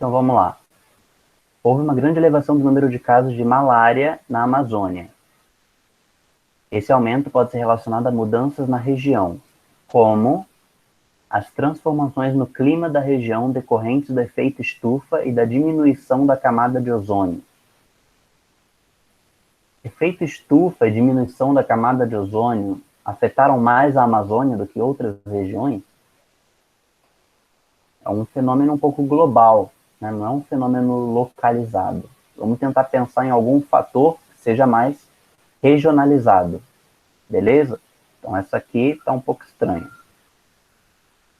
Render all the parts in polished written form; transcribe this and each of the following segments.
Então vamos lá. Houve uma grande elevação do número de casos de malária na Amazônia. Esse aumento pode ser relacionado a mudanças na região, como as transformações no clima da região decorrentes do efeito estufa e da diminuição da camada de ozônio. Efeito estufa e diminuição da camada de ozônio afetaram mais a Amazônia do que outras regiões? É um fenômeno um pouco global, né? Não é um fenômeno localizado. Vamos tentar pensar em algum fator que seja mais regionalizado, beleza? Então essa aqui está um pouco estranha.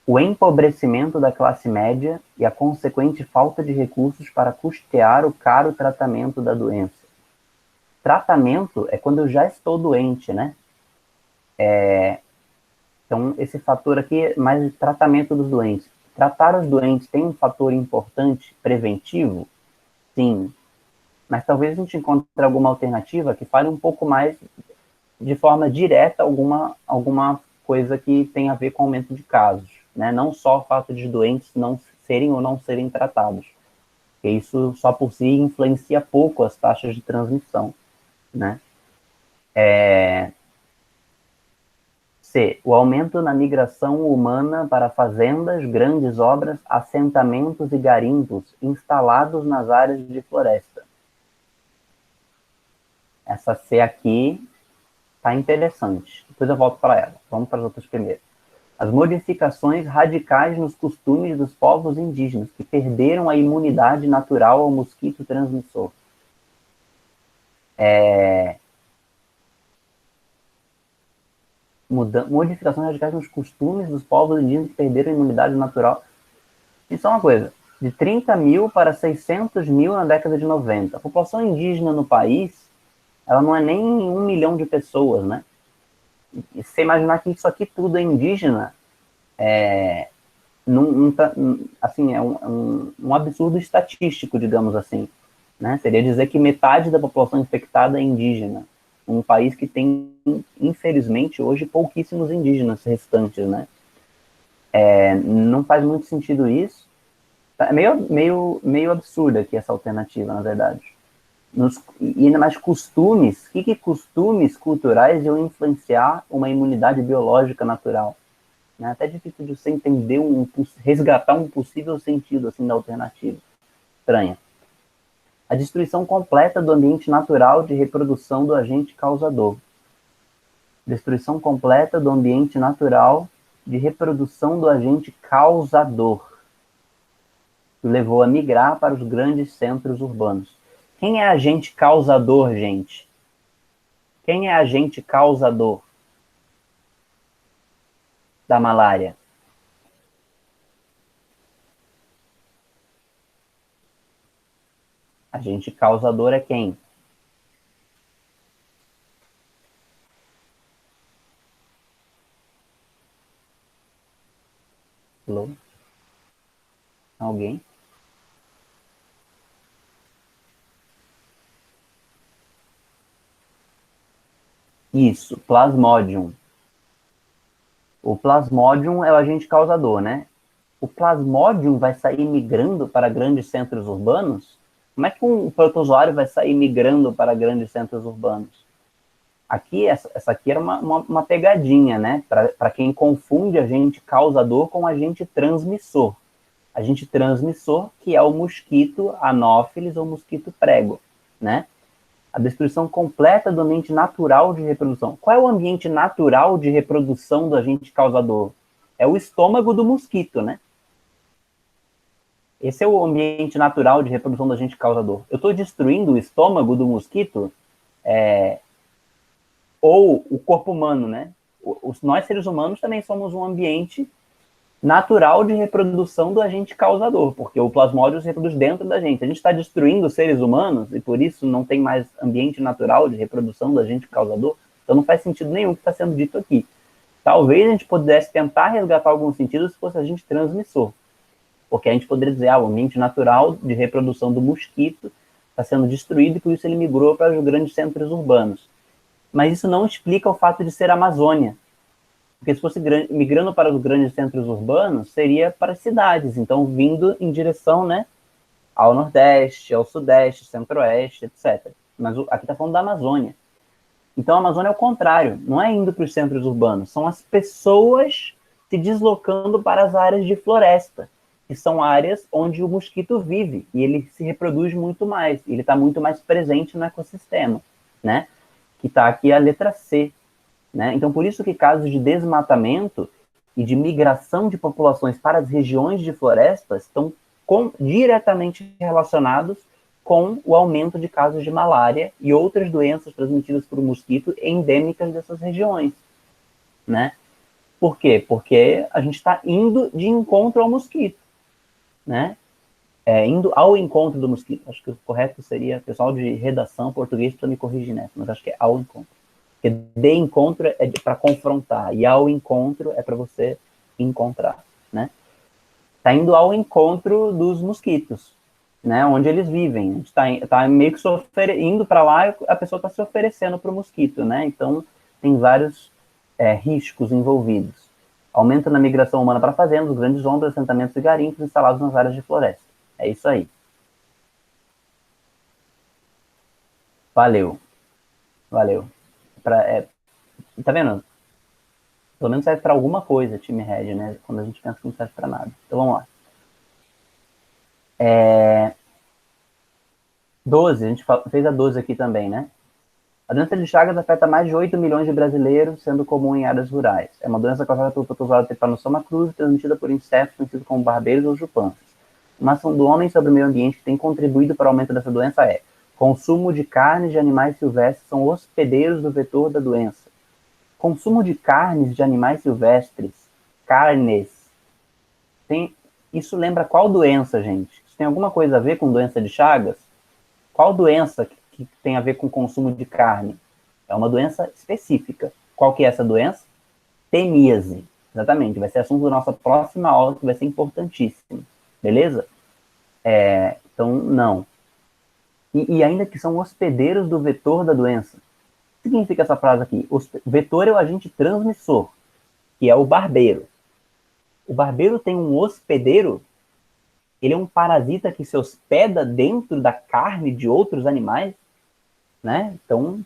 O empobrecimento da classe média e a consequente falta de recursos para custear o caro tratamento da doença. Tratamento é quando eu já estou doente, né? Então, esse fator aqui é mais o tratamento dos doentes. Tratar os doentes tem um fator importante preventivo? Sim. Mas talvez a gente encontre alguma alternativa que fale um pouco mais de forma direta alguma coisa que tem a ver com aumento de casos, né? Não só o fato de doentes não serem ou não serem tratados. Porque isso só por si influencia pouco as taxas de transmissão, né? C. O aumento na migração humana para fazendas, grandes obras, assentamentos e garimpos instalados nas áreas de floresta. Essa C aqui está interessante. Depois eu volto para ela. Vamos para as outras primeiro. As modificações radicais nos costumes dos povos indígenas, que perderam a imunidade natural ao mosquito transmissor. Modificações radicais nos costumes dos povos indígenas que perderam a imunidade natural. Isso é uma coisa. De 30 mil para 600 mil na década de 90. A população indígena no país, ela não é nem 1 milhão de pessoas, né? E você imaginar que isso aqui tudo é indígena, assim, é um absurdo estatístico, digamos assim. Né? Seria dizer que metade da população infectada é indígena. Um país que tem, infelizmente, hoje pouquíssimos indígenas restantes, né? Não faz muito sentido isso. É meio absurda aqui essa alternativa, na verdade. E ainda mais costumes. Que costumes culturais iam influenciar uma imunidade biológica natural? Né? Até difícil de você entender, resgatar um possível sentido assim da alternativa. Estranha. A destruição completa do ambiente natural de reprodução do agente causador. Destruição completa do ambiente natural de reprodução do agente causador, que levou a migrar para os grandes centros urbanos. Quem é agente causador, gente? Quem é agente causador da malária? Agente causador é quem? Hello? Alguém? Isso, Plasmodium. O Plasmodium é o agente causador, né? O Plasmodium vai sair migrando para grandes centros urbanos? Como é que um protozoário vai sair migrando para grandes centros urbanos? Aqui, essa aqui era uma pegadinha, né? Para quem confunde agente causador com agente transmissor. Agente transmissor, que é o mosquito anófeles ou mosquito prego, né? A destruição completa do ambiente natural de reprodução. Qual é o ambiente natural de reprodução do agente causador? É o estômago do mosquito, né? Esse é o ambiente natural de reprodução do agente causador. Eu estou destruindo o estômago do mosquito ou o corpo humano, né? Nós, seres humanos, também somos um ambiente natural de reprodução do agente causador, porque o plasmódio se reproduz dentro da gente. A gente está destruindo os seres humanos e por isso não tem mais ambiente natural de reprodução do agente causador. Então não faz sentido nenhum o que está sendo dito aqui. Talvez a gente pudesse tentar resgatar algum sentido se fosse agente transmissor, porque a gente poderia dizer, o ambiente natural de reprodução do mosquito está sendo destruído e por isso ele migrou para os grandes centros urbanos. Mas isso não explica o fato de ser Amazônia, porque se fosse migrando para os grandes centros urbanos, seria para as cidades, então vindo em direção, né, ao Nordeste, ao Sudeste, Centro-Oeste, etc. Mas aqui está falando da Amazônia. Então a Amazônia é o contrário, não é indo para os centros urbanos, são as pessoas se deslocando para as áreas de floresta, que são áreas onde o mosquito vive, e ele se reproduz muito mais, ele está muito mais presente no ecossistema, né? Que está aqui a letra C, né? Então por isso que casos de desmatamento e de migração de populações para as regiões de florestas estão diretamente relacionados com o aumento de casos de malária e outras doenças transmitidas por mosquito endêmicas dessas regiões, né? Por quê? Porque a gente está indo de encontro ao mosquito, né? Indo ao encontro do mosquito. Acho que o correto seria, pessoal de redação português precisa me corrigir nessa, mas acho que é ao encontro. Porque de encontro é para confrontar, e ao encontro é para você encontrar, né? Está indo ao encontro dos mosquitos, né, onde eles vivem. A gente tá meio que indo para lá, a pessoa está se oferecendo para o mosquito, né? Então tem vários riscos envolvidos. Aumento na migração humana para fazendas, grandes ondas, assentamentos e garimpos instalados nas áreas de floresta. É isso aí. Valeu. Tá vendo? Pelo menos serve para alguma coisa, time Red, né? Quando a gente pensa que não serve para nada. Então vamos lá. 12, a gente fez a 12 aqui também, né? A doença de Chagas afeta mais de 8 milhões de brasileiros, sendo comum em áreas rurais. É uma doença causada pelo protozoário Trypanosoma cruzi, transmitida por insetos conhecidos como barbeiros ou jupanças. Uma ação do homem sobre o meio ambiente que tem contribuído para o aumento dessa doença é: consumo de carnes de animais silvestres são hospedeiros do vetor da doença. Consumo de carnes de animais silvestres, carnes, isso lembra qual doença, gente? Isso tem alguma coisa a ver com doença de Chagas? Qual doença que tem a ver com consumo de carne? É uma doença específica. Qual que é essa doença? Temíase. Exatamente. Vai ser assunto da nossa próxima aula, que vai ser importantíssimo. Beleza? Então, não. E ainda que são hospedeiros do vetor da doença. O que significa essa frase aqui? O vetor é o agente transmissor, que é o barbeiro. O barbeiro tem um hospedeiro. Ele é um parasita que se hospeda dentro da carne de outros animais, né? Então,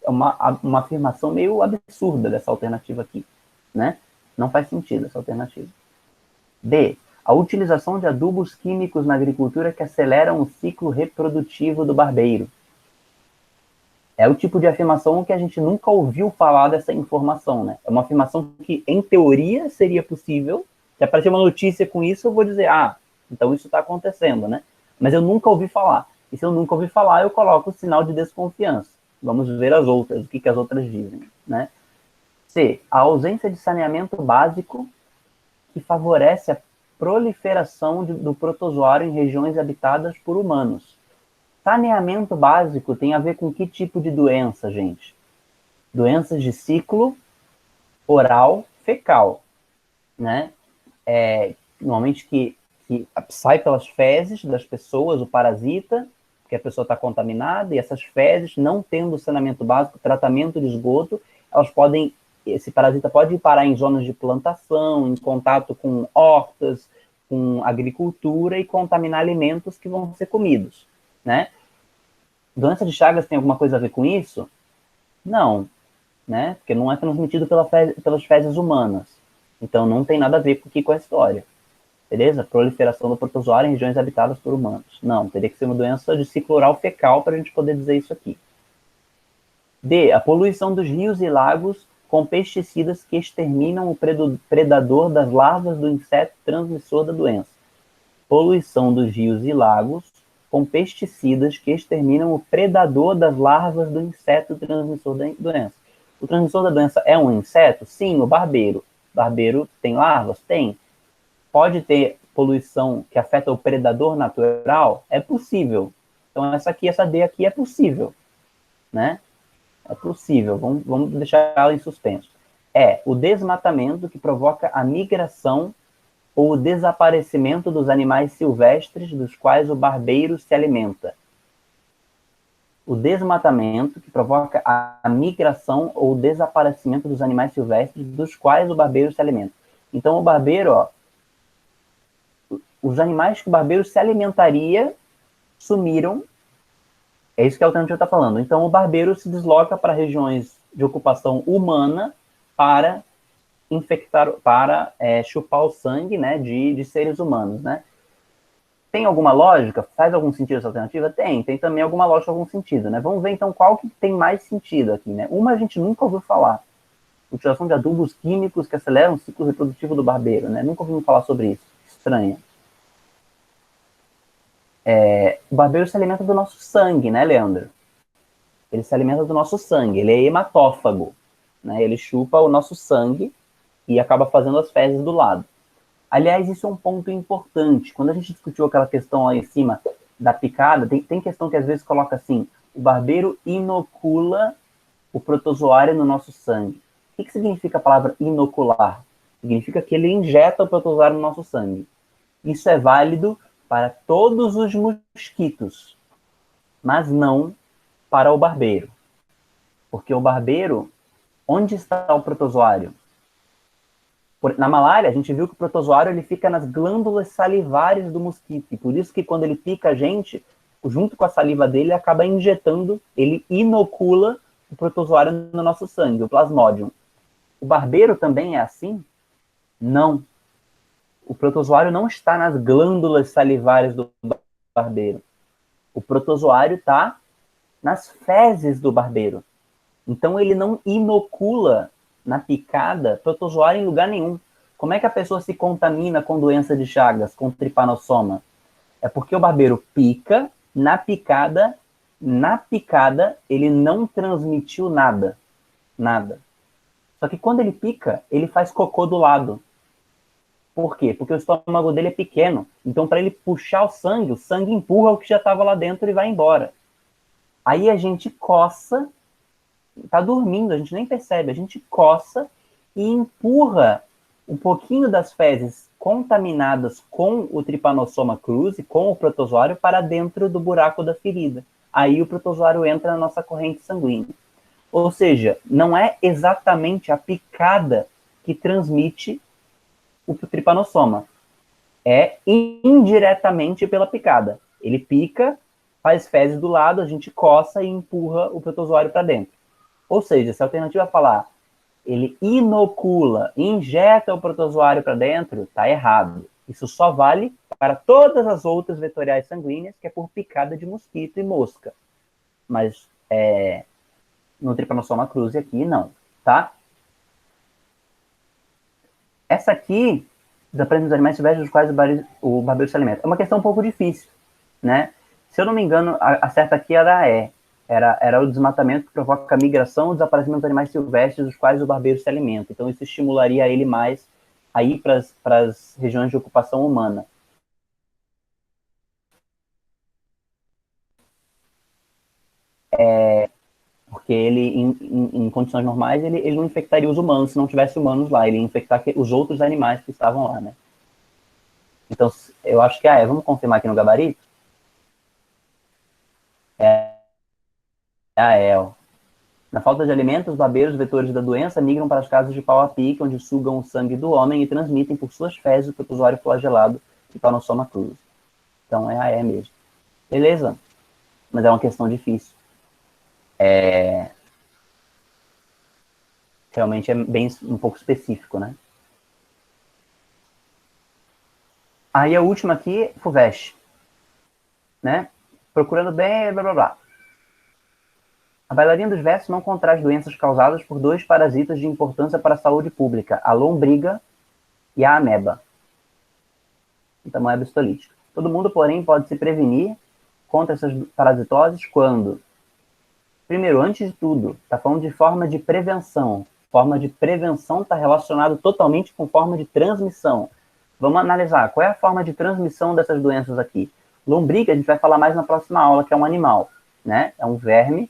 é uma afirmação meio absurda dessa alternativa aqui, né? Não faz sentido essa alternativa. D. A utilização de adubos químicos na agricultura que aceleram o ciclo reprodutivo do barbeiro. É o tipo de afirmação que a gente nunca ouviu falar dessa informação, né? É uma afirmação que, em teoria, seria possível. Se aparecer uma notícia com isso, eu vou dizer, então isso está acontecendo, né? Mas eu nunca ouvi falar. E se eu nunca ouvi falar, eu coloco o sinal de desconfiança. Vamos ver as outras, o que as outras dizem, né? C. A ausência de saneamento básico que favorece a proliferação do protozoário em regiões habitadas por humanos. Saneamento básico tem a ver com que tipo de doença, gente? Doenças de ciclo oral fecal, né? Normalmente que sai pelas fezes das pessoas, o parasita, porque a pessoa está contaminada, e essas fezes, não tendo saneamento básico, tratamento de esgoto, esse parasita pode parar em zonas de plantação, em contato com hortas, com agricultura e contaminar alimentos que vão ser comidos, né? Doença de Chagas tem alguma coisa a ver com isso? Não, né? Porque não é transmitido pelas fezes humanas. Então não tem nada a ver com a história. Beleza? Proliferação do protozoário em regiões habitadas por humanos. Não, teria que ser uma doença de ciclo oral fecal para a gente poder dizer isso aqui. D. A poluição dos rios e lagos com pesticidas que exterminam o predador das larvas do inseto transmissor da doença. Poluição dos rios e lagos com pesticidas que exterminam o predador das larvas do inseto transmissor da doença. O transmissor da doença é um inseto? Sim, o barbeiro. Barbeiro tem larvas? Tem. Pode ter poluição que afeta o predador natural? É possível. Então essa D aqui é possível, né? É possível, vamos deixar ela em suspenso. O desmatamento que provoca a migração ou o desaparecimento dos animais silvestres dos quais o barbeiro se alimenta. O desmatamento que provoca a migração ou o desaparecimento dos animais silvestres dos quais o barbeiro se alimenta. Então o barbeiro, os animais que o barbeiro se alimentaria sumiram. É isso que a alternativa está falando. Então, o barbeiro se desloca para regiões de ocupação humana para infectar, para chupar o sangue, né, de seres humanos, né? Tem alguma lógica? Faz algum sentido essa alternativa? Tem também alguma lógica, algum sentido, né? Vamos ver então qual que tem mais sentido aqui, né? Uma a gente nunca ouviu falar. Utilização de adubos químicos que aceleram o ciclo reprodutivo do barbeiro, né? Nunca ouvimos falar sobre isso. Estranha. O barbeiro se alimenta do nosso sangue, né, Leandro? Ele se alimenta do nosso sangue, ele é hematófago, né? Ele chupa o nosso sangue e acaba fazendo as fezes do lado. Aliás, isso é um ponto importante. Quando a gente discutiu aquela questão lá em cima da picada, tem questão que às vezes coloca assim, o barbeiro inocula o protozoário no nosso sangue. O que significa a palavra inocular? Significa que ele injeta o protozoário no nosso sangue. Isso é válido para todos os mosquitos, mas não para o barbeiro. Porque o barbeiro, onde está o protozoário? Na malária, a gente viu que o protozoário ele fica nas glândulas salivares do mosquito. E por isso que quando ele pica a gente, junto com a saliva dele, acaba injetando, ele inocula o protozoário no nosso sangue, o plasmodium. O barbeiro também é assim? Não. O protozoário não está nas glândulas salivares do barbeiro. O protozoário está nas fezes do barbeiro. Então ele não inocula na picada protozoário em lugar nenhum. Como é que a pessoa se contamina com doença de Chagas, com tripanossoma? É porque o barbeiro pica, na picada ele não transmitiu nada. Nada. Só que quando ele pica, ele faz cocô do lado. Por quê? Porque o estômago dele é pequeno. Então, para ele puxar o sangue empurra o que já estava lá dentro e vai embora. Aí a gente coça, tá dormindo, a gente nem percebe, a gente coça e empurra um pouquinho das fezes contaminadas com o Trypanosoma cruzi, com o protozoário, para dentro do buraco da ferida. Aí o protozoário entra na nossa corrente sanguínea. Ou seja, não é exatamente a picada que transmite o Trypanosoma. É indiretamente pela picada. Ele pica, faz fezes do lado, a gente coça e empurra o protozoário para dentro. Ou seja, se a alternativa é falar ele inocula, injeta o protozoário para dentro, está errado. Isso só vale para todas as outras vetoriais sanguíneas, que é por picada de mosquito e mosca. Mas no Trypanosoma cruzi aqui, não, tá? Essa aqui, dos apresentados dos animais silvestres dos quais o barbeiro se alimenta. É uma questão um pouco difícil, né? Se eu não me engano, a certa aqui era E. Era o desmatamento que provoca a migração ou desaparecimento dos animais silvestres dos quais o barbeiro se alimenta. Então, isso estimularia ele mais a ir para as regiões de ocupação humana. Porque ele, em condições normais, ele não infectaria os humanos se não tivesse humanos lá. Ele ia infectar os outros animais que estavam lá, né? Então, eu acho que vamos confirmar aqui no gabarito? Ó. Na falta de alimentos, os barbeiros vetores da doença migram para as casas de pau a pique, onde sugam o sangue do homem e transmitem por suas fezes o protozoário flagelado de Trypanosoma cruzi. Então é a E mesmo. Beleza? Mas é uma questão difícil. Realmente é bem um pouco específico, né? Aí a última aqui, FUVEST, né? Procurando bem, blá blá blá. A bailarina dos versos não contrai doenças causadas por dois parasitas de importância para a saúde pública, a lombriga e a ameba. Então, moeba histolítica. Todo mundo, porém, pode se prevenir contra essas parasitoses quando? Primeiro, antes de tudo, está falando de forma de prevenção. Forma de prevenção está relacionado totalmente com forma de transmissão. Vamos analisar qual é a forma de transmissão dessas doenças aqui. Lombriga, a gente vai falar mais na próxima aula, que é um animal, né? É um verme.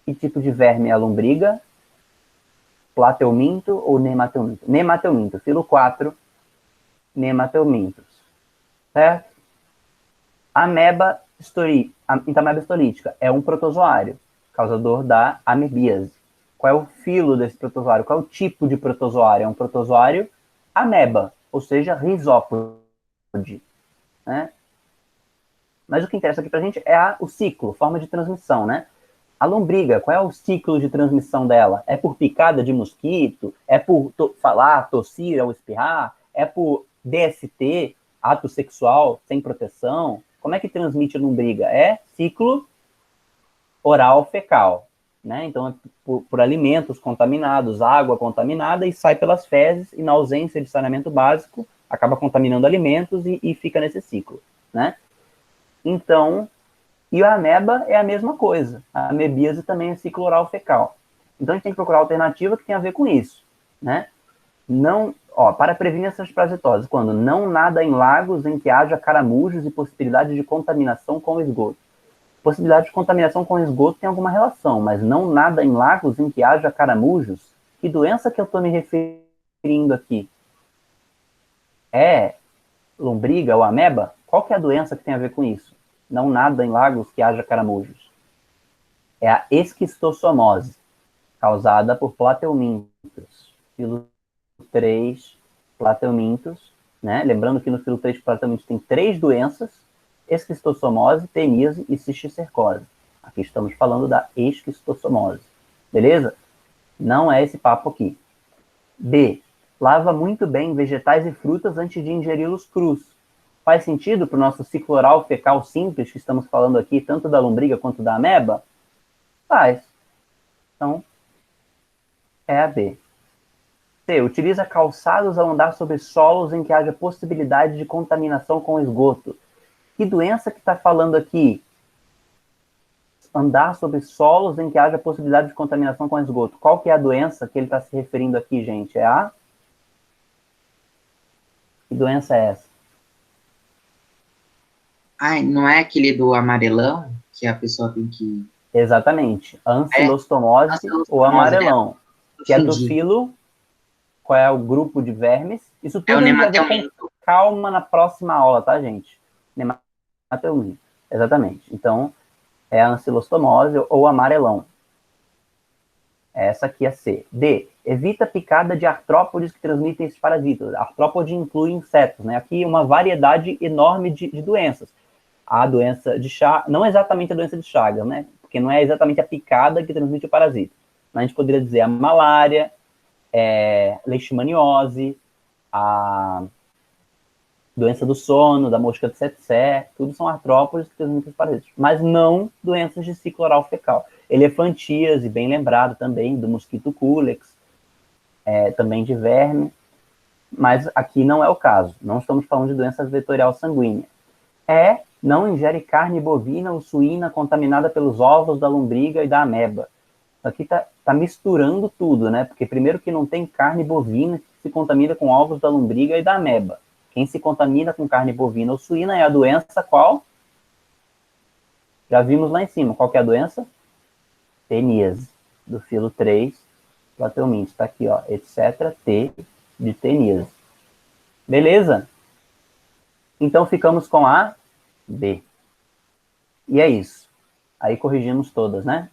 Que tipo de verme é a lombriga? Plateuminto ou nemateuminto? Nemateuminto, filo 4, nemateumintos. Certo? Ameba histolítica é um protozoário, causador da amebíase. Qual é o filo desse protozoário? Qual é o tipo de protozoário? É um protozoário ameba, ou seja, risópode. Né? Mas o que interessa aqui pra gente é o ciclo, forma de transmissão, né? A lombriga, qual é o ciclo de transmissão dela? É por picada de mosquito? É por falar, tossir ou espirrar? É por DST, ato sexual sem proteção? Como é que transmite a lombriga? É ciclo oral fecal, né? Então é por alimentos contaminados, água contaminada e sai pelas fezes e na ausência de saneamento básico acaba contaminando alimentos e fica nesse ciclo, né? Então, e a ameba é a mesma coisa. A amebíase também é ciclo oral fecal. Então a gente tem que procurar alternativa que tem a ver com isso, né? Não, para prevenir essas parasitoses, quando não nada em lagos em que haja caramujos e possibilidade de contaminação com esgoto. Possibilidade de contaminação com esgoto tem alguma relação, mas não nada em lagos em que haja caramujos. Que doença que eu estou me referindo aqui? É lombriga ou ameba? Qual que é a doença que tem a ver com isso? Não nada em lagos que haja caramujos. É a esquistossomose, causada por plateumintos. Filo 3, plateumintos, né? Lembrando que no filo 3 plateumintos tem 3 doenças: esquistossomose, teníase e cisticercose. Aqui estamos falando da esquistossomose. Beleza? Não é esse papo aqui. B. Lava muito bem vegetais e frutas antes de ingeri-los crus. Faz sentido para o nosso ciclo oral fecal simples, que estamos falando aqui, tanto da lombriga quanto da ameba? Faz. Então, é a B. C. Utiliza calçados ao andar sobre solos em que haja possibilidade de contaminação com esgoto. Que doença que está falando aqui? Andar sobre solos em que haja possibilidade de contaminação com esgoto. Qual que é a doença que ele está se referindo aqui, gente? É a... Que doença é essa? Ai, não é aquele do amarelão que a pessoa tem que... Exatamente. Ancilostomose ou Ancilostomose, né? amarelão. Que é do Entendi. filo... Qual é o grupo de vermes? Isso É o tudo a gente vai ver com nematelminto. calma na próxima aula, tá, gente? Nematelminto. Exatamente. Então, é a ancilostomose ou amarelão. Essa aqui é C. D. Evita picada de artrópodes que transmitem esses parasitas. Artrópode inclui insetos, né? Aqui uma variedade enorme de doenças. A doença de Chagas, não exatamente a doença de Chagas, né? Porque não é exatamente a picada que transmite o parasita. Mas a gente poderia dizer a malária, leishmaniose, a doença do sono, da mosca de tsetse, tudo são artrópodes que transmitem os parasitas, mas não doenças de ciclo oral fecal. Elefantíase, bem lembrado também, do mosquito culex, também de verme, mas aqui não é o caso, não estamos falando de doença vetorial sanguínea. Não ingere carne bovina ou suína contaminada pelos ovos da lombriga e da ameba. Aqui tá misturando tudo, né? Porque primeiro que não tem carne bovina que se contamina com ovos da lombriga e da ameba. Quem se contamina com carne bovina ou suína é a doença qual? Já vimos lá em cima. Qual que é a doença? Teníase, do filo 3, plateumintes. Está aqui, ó, etc. T de teníase. Beleza? Então ficamos com a B. E é isso. Aí corrigimos todas, né?